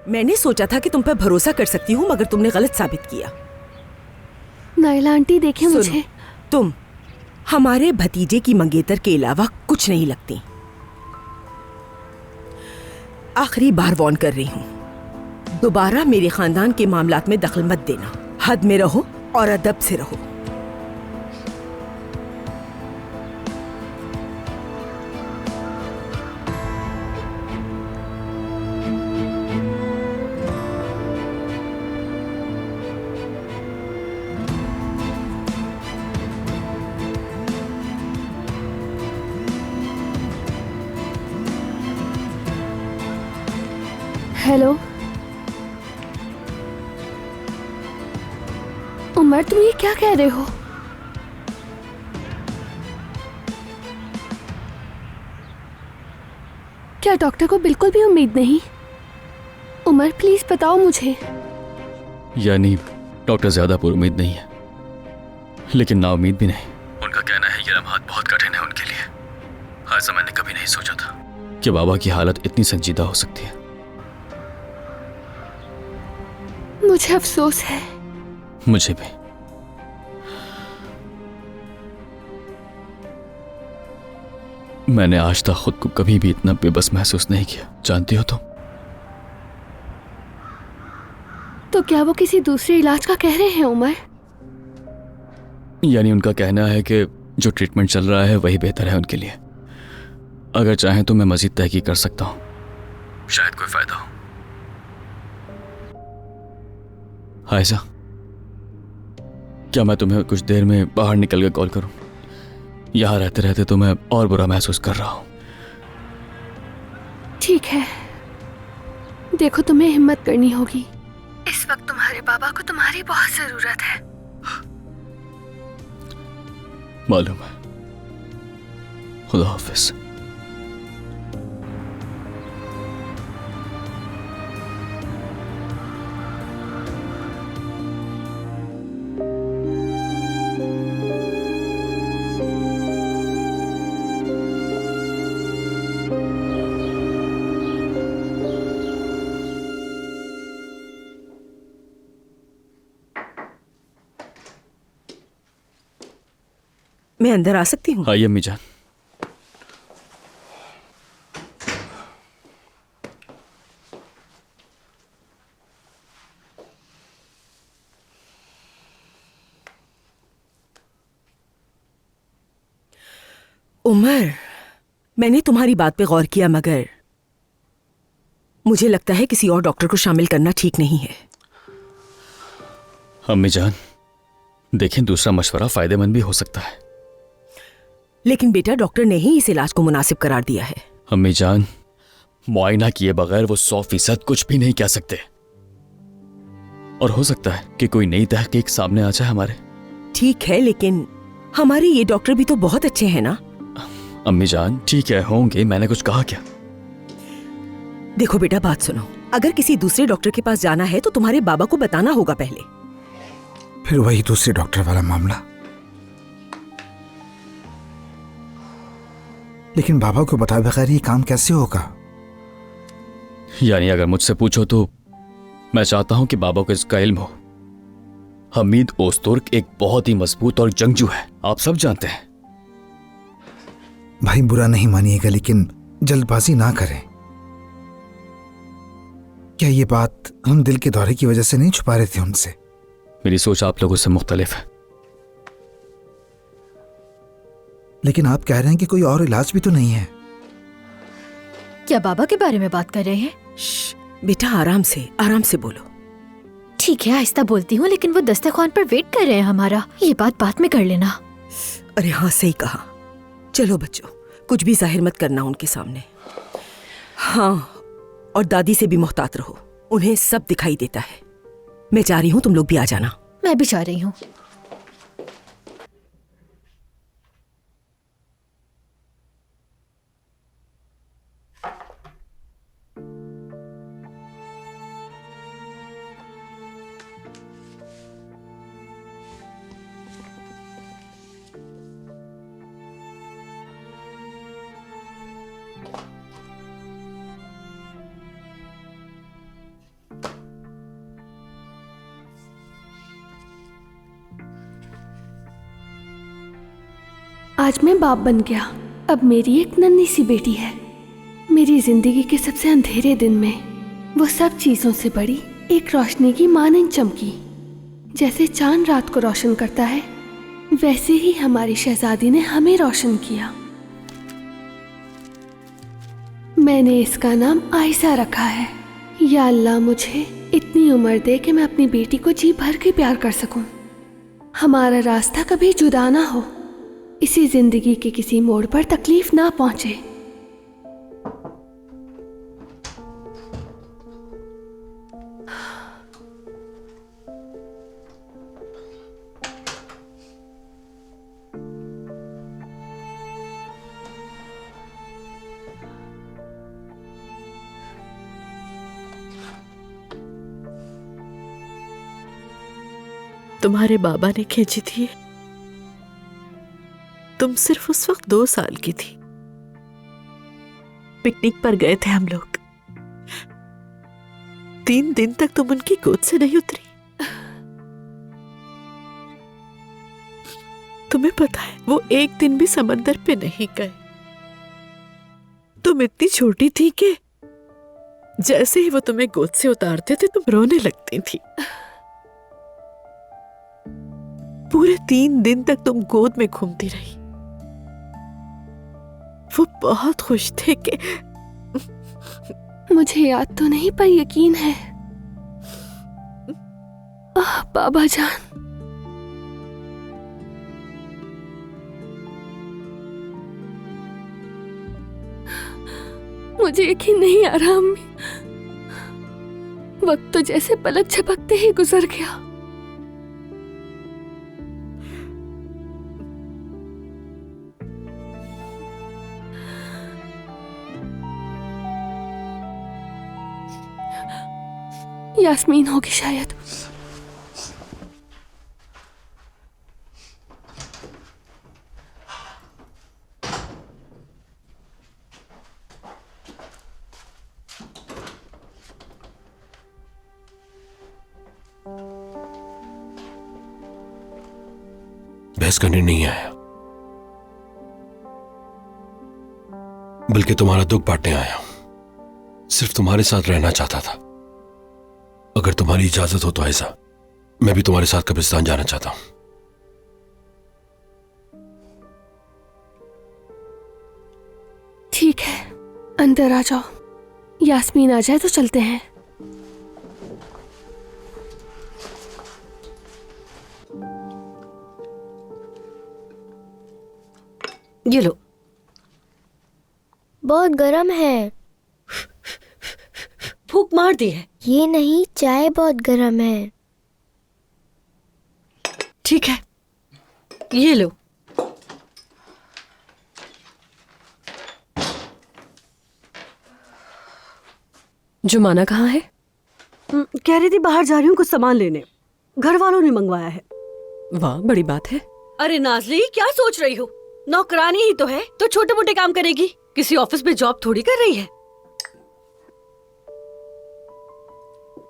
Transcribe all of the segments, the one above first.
मैंने सोचा था कि तुम पर भरोसा कर सकती हूँ, मगर तुमने गलत साबित किया। नायला आंटी देखें मुझे। तुम हमारे भतीजे की मंगेतर के अलावा कुछ नहीं लगती। आखिरी बार वार्न कर रही हूँ, दोबारा मेरे खानदान के मामलात में दखल मत देना। हद में रहो और अदब से रहो। हेलो उमर, तुम ये क्या कह रहे हो? क्या डॉक्टर को बिल्कुल भी उम्मीद नहीं? उमर प्लीज बताओ मुझे। यानी डॉक्टर ज्यादा पुरुम्मीद नहीं है, लेकिन नाउम्मीद भी नहीं। उनका कहना है ये लम्हात बहुत कठिन है उनके लिए। ऐसा मैंने कभी नहीं सोचा था कि बाबा की हालत इतनी संजीदा हो सकती है। मुझे अफसोस है। मुझे भी। मैंने आज तक खुद को कभी भी इतना बेबस महसूस नहीं किया, जानती हो तुम। तो क्या वो किसी दूसरे इलाज का कह रहे हैं उमर? यानी उनका कहना है कि जो ट्रीटमेंट चल रहा है वही बेहतर है उनके लिए। अगर चाहें तो मैं मजीद तहकीक कर सकता हूं, शायद कोई फायदा हो। आयशा, क्या मैं तुम्हें कुछ देर में बाहर निकल कर कॉल करूं? यहां रहते रहते तो मैं और बुरा महसूस कर रहा हूं। ठीक है, देखो तुम्हें हिम्मत करनी होगी। इस वक्त तुम्हारे बाबा को तुम्हारी बहुत जरूरत है। मालूम है। खुदा हाफिज। मैं अंदर आ सकती हूँ? आइए अम्मी जान। उमर, मैंने तुम्हारी बात पे गौर किया, मगर मुझे लगता है किसी और डॉक्टर को शामिल करना ठीक नहीं है। अम्मी जान, देखें, दूसरा मशवरा फायदेमंद भी हो सकता है। लेकिन बेटा, डॉक्टर ने ही इस इलाज को मुनासिब करार दिया है। अम्मी जान, मुआयना किए बगैर वो 100% कुछ भी नहीं कह सकते। और हो सकता है कि कोई नई तहकीक सामने आ जाए हमारे। ठीक है, लेकिन हमारे ये डॉक्टर भी तो बहुत अच्छे हैं ना। अम्मी जान, ठीक है, होंगे, मैंने कुछ कहा क्या? देखो बेटा, बात सुनो। अगर किसी दूसरे डॉक्टर के पास जाना है तो तुम्हारे बाबा को बताना होगा पहले। फिर वही दूसरे डॉक्टर वाला मामला। लेकिन बाबा को बताए बगैर ये काम कैसे होगा? यानी अगर मुझसे पूछो तो मैं चाहता हूं कि बाबा को इसका इल्म हो। हमीद ओस्तुर्क एक बहुत ही मजबूत और जंगजू है, आप सब जानते हैं। भाई बुरा नहीं मानिएगा, लेकिन जल्दबाजी ना करें। क्या ये बात हम दिल के दौरे की वजह से नहीं छुपा रहे थे उनसे? मेरी सोच आप लोगों से मुख्तलिफ है। लेकिन आप कह रहे हैं कि कोई और इलाज भी तो नहीं है। क्या बाबा के बारे में बात कर रहे हैं? बेटा, आराम से बोलो। ठीक है, आहिस्ता बोलती हूँ, लेकिन वो दस्तरखान पर वेट कर रहे हैं हमारा। ये बात बाद में कर लेना। अरे हाँ, सही कहा। चलो बच्चों, कुछ भी जाहिर मत करना उनके सामने। हाँ, और दादी से भी मुहतात रहो, उन्हें सब दिखाई देता है। मैं जा रही हूँ, तुम लोग भी आ जाना। मैं भी जा रही हूँ। आज मैं बाप बन गया। अब मेरी एक नन्ही सी बेटी है। मेरी जिंदगी के सबसे अंधेरे दिन में वो सब चीजों से बड़ी एक रोशनी की मानंद चमकी। जैसे चांद रात को रोशन करता है, वैसे ही हमारी शहजादी ने हमें रोशन किया। मैंने इसका नाम आयशा रखा है। या अल्लाह, मुझे इतनी उम्र दे कि मैं अपनी बेटी को जी भर के प्यार कर सकूं। हमारा रास्ता कभी जुदा ना हो, इसी जिंदगी के किसी मोड़ पर तकलीफ ना पहुंचे। तुम्हारे बाबा ने खींची थी। तुम सिर्फ उस वक्त 2 साल की थी। पिकनिक पर गए थे हम लोग। 3 दिन तक तुम उनकी गोद से नहीं उतरी। तुम्हें पता है, वो एक दिन भी समंदर पे नहीं गए। तुम इतनी छोटी थी कि जैसे ही वो तुम्हें गोद से उतारते थे, तुम रोने लगती थी। पूरे 3 दिन तक तुम गोद में घूमती रही। वो बहुत खुश थे कि मुझे याद तो नहीं, पर यकीन है। बाबा जान, मुझे यकीन नहीं आ रहा अम्मी। वक्त तो जैसे पलक झपकते ही गुजर गया। यास्मीन होगी शायद। बहस करने नहीं आया, बल्कि तुम्हारा दुख बांटने आया हूं। सिर्फ तुम्हारे साथ रहना चाहता था। अगर तुम्हारी इजाजत हो तो ऐसा, मैं भी तुम्हारे साथ कब्रिस्तान जाना चाहता हूं। ठीक है, अंदर आ जाओ। यास्मीन आ जाए तो चलते हैं। ये लो। बहुत गर्म है। फूंक मार दी है। ये नहीं, चाय बहुत गर्म है। ठीक है, ये लो। जुमाना कहाँ है? कह रही थी बाहर जा रही हूँ कुछ सामान लेने। घर वालों ने मंगवाया है। वाह, बड़ी बात है। अरे नाज़ली, क्या सोच रही हो? नौकरानी ही तो है, तो छोटे मोटे काम करेगी। किसी ऑफिस में जॉब थोड़ी कर रही है।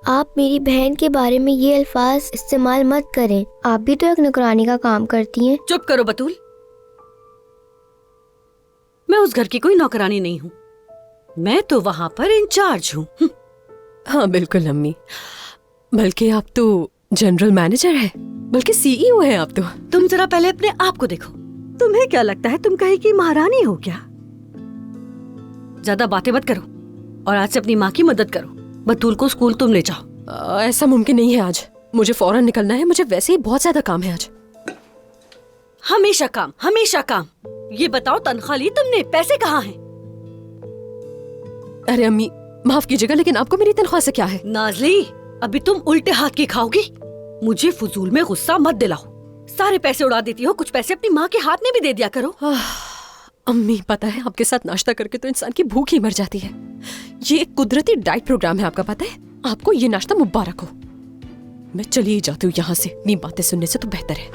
आप मेरी बहन के बारे में ये अल्फाज इस्तेमाल मत करें। आप भी तो एक नौकरानी का काम करती हैं। चुप करो बतूल। मैं उस घर की कोई नौकरानी नहीं हूँ। मैं तो वहाँ पर इंचार्ज हूँ। हाँ बिल्कुल अम्मी, बल्कि आप तो जनरल मैनेजर है, बल्कि सीईओ है आप तो। तुम जरा पहले अपने आप को देखो। तुम्हें क्या लगता है तुम कहीं की महारानी हो क्या? ज्यादा बातें मत करो और आज से अपनी माँ की मदद करो। बतूल को स्कूल तुम ले जाओ। ऐसा मुमकिन नहीं है आज। मुझे फौरन निकलना है। मुझे वैसे ही बहुत ज्यादा काम है आज। हमेशा काम, हमेशा काम। ये बताओ, तनख्वाह ली तुमने? पैसे कहाँ हैं? अरे अम्मी माफ कीजिएगा, लेकिन आपको मेरी तनख्वाह से क्या है? नाज़ली, अभी तुम उल्टे हाथ की खाओगी। मुझे फजूल में गुस्सा मत दिलाओ। सारे पैसे उड़ा देती हो, कुछ पैसे अपनी माँ के हाथ में भी दे दिया करो। अम्मी पता है, आपके साथ नाश्ता करके तो इंसान की भूख ही मर जाती है। ये एक कुदरती डाइट प्रोग्राम है, आपका पता है? आपको ये नाश्ता मुबारक हो। मैं चली ही जाती हूँ यहाँ से। इतनी बातें सुनने से तो बेहतर है